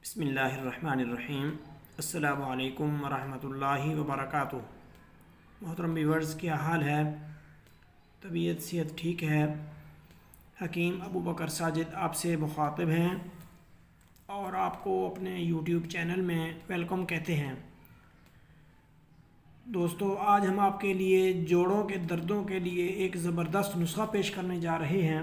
بسم اللہ الرحمن الرحیم۔ السلام علیکم ورحمۃ اللہ وبرکاتہ۔ محترم ویورز، کیا حال ہے؟ طبیعت صحت ٹھیک ہے؟ حکیم ابو بکر ساجد آپ سے مخاطب ہیں اور آپ کو اپنے یوٹیوب چینل میں ویلکم کہتے ہیں۔ دوستو، آج ہم آپ کے لیے جوڑوں کے دردوں کے لیے ایک زبردست نسخہ پیش کرنے جا رہے ہیں۔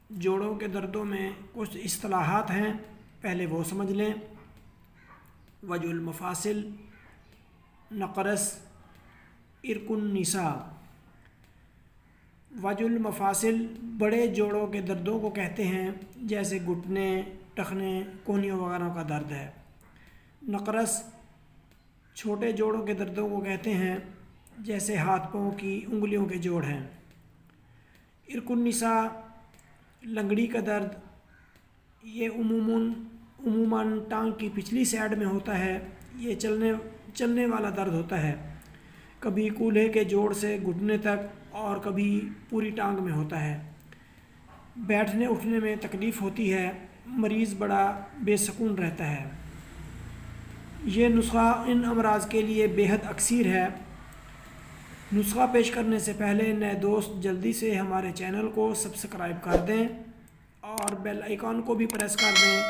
جوڑوں کے دردوں میں کچھ اصطلاحات ہیں، پہلے وہ سمجھ لیں۔ وجع المفاصل، نقرس، عرق النساء۔ وجع المفاصل بڑے جوڑوں کے دردوں کو کہتے ہیں، جیسے گھٹنے، ٹخنے، کونیوں وغیرہ کا درد ہے۔ نقرس چھوٹے جوڑوں کے دردوں کو کہتے ہیں، جیسے ہاتھ پاؤں کی انگلیوں کے جوڑ ہیں۔ عرق النساء لنگڑی کا درد، یہ عموماً ٹانگ کی پچھلی سائیڈ میں ہوتا ہے۔ یہ چلنے والا درد ہوتا ہے، کبھی کولہے کے جوڑ سے گھٹنے تک اور کبھی پوری ٹانگ میں ہوتا ہے۔ بیٹھنے اٹھنے میں تکلیف ہوتی ہے، مریض بڑا بے سکون رہتا ہے۔ یہ نسخہ ان امراض کے لیے بے حد اکثیر ہے۔ نسخہ پیش کرنے سے پہلے نئے دوست جلدی سے ہمارے چینل کو سبسکرائب کر دیں اور بیل آئیکن کو بھی پریس کر دیں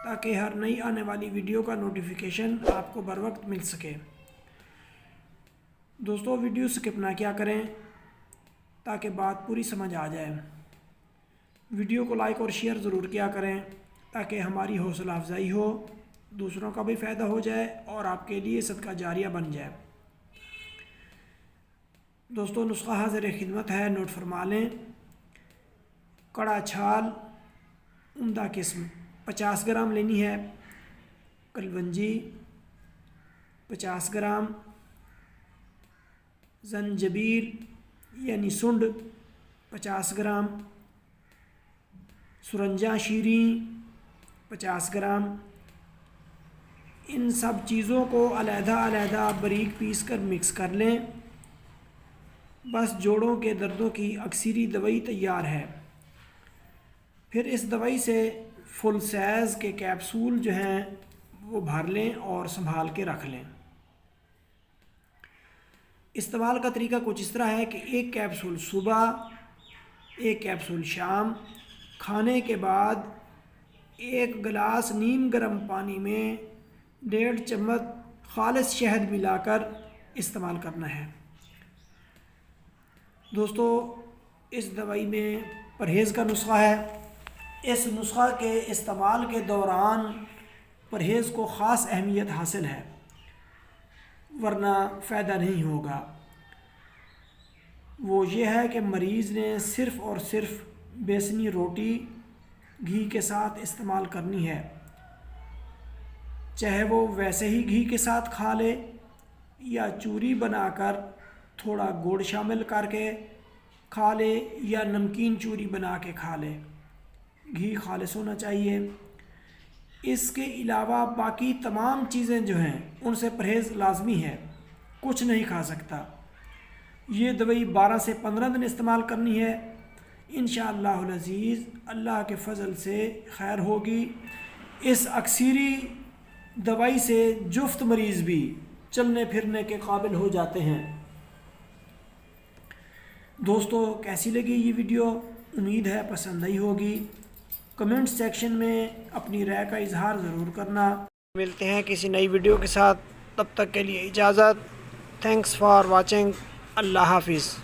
تاکہ ہر نئی آنے والی ویڈیو کا نوٹیفیکیشن آپ کو بر وقت مل سکے۔ دوستو، ویڈیو سکپ نہ کیا کریں تاکہ بات پوری سمجھ آ جائے۔ ویڈیو کو لائک اور شیئر ضرور کیا کریں تاکہ ہماری حوصلہ افزائی ہو، دوسروں کا بھی فائدہ ہو جائے اور آپ کے لیے صدقہ جاریہ بن جائے۔ دوستو، نسخہ حاضر خدمت ہے، نوٹ فرما لیں۔ کڑا چھال عمدہ قسم 50 گرام لینی ہے۔ کلونجی 50 گرام۔ زنجبیل یعنی سنڈ 50 گرام۔ سرنجہ شیریں 50 گرام۔ ان سب چیزوں کو علیحدہ باریک پیس کر مکس کر لیں۔ بس جوڑوں کے دردوں کی اکثری دوائی تیار ہے۔ پھر اس دوائی سے فل سائز کے کیپسول جو ہیں وہ بھر لیں اور سنبھال کے رکھ لیں۔ استعمال کا طریقہ کچھ اس طرح ہے کہ ایک کیپسول صبح، ایک کیپسول شام، کھانے کے بعد ایک گلاس نیم گرم پانی میں 1.5 چمچ خالص شہد ملا کر استعمال کرنا ہے۔ دوستو، اس دوائی میں پرہیز کا نسخہ ہے۔ اس نسخہ کے استعمال کے دوران پرہیز کو خاص اہمیت حاصل ہے، ورنہ فائدہ نہیں ہوگا۔ وہ یہ ہے کہ مریض نے صرف اور صرف بیسنی روٹی گھی کے ساتھ استعمال کرنی ہے، چاہے وہ ویسے ہی گھی کے ساتھ کھا لے یا چوری بنا کر تھوڑا گڑ شامل کر کے کھا لے یا نمکین چوری بنا کے کھا لے۔ گھی خالص ہونا چاہیے۔ اس کے علاوہ باقی تمام چیزیں جو ہیں ان سے پرہیز لازمی ہے، کچھ نہیں کھا سکتا۔ یہ دوائی 12 سے 15 دن استعمال کرنی ہے۔ انشاءاللہ العزیز اللہ کے فضل سے خیر ہوگی۔ اس اکثری دوائی سے جفت مریض بھی چلنے پھرنے کے قابل ہو جاتے ہیں۔ دوستو، کیسی لگی یہ ویڈیو؟ امید ہے پسند آئی ہوگی۔ کمنٹ سیکشن میں اپنی رائے کا اظہار ضرور کرنا۔ ملتے ہیں کسی نئی ویڈیو کے ساتھ، تب تک کے لیے اجازت۔ Thanks for watching. اللہ حافظ۔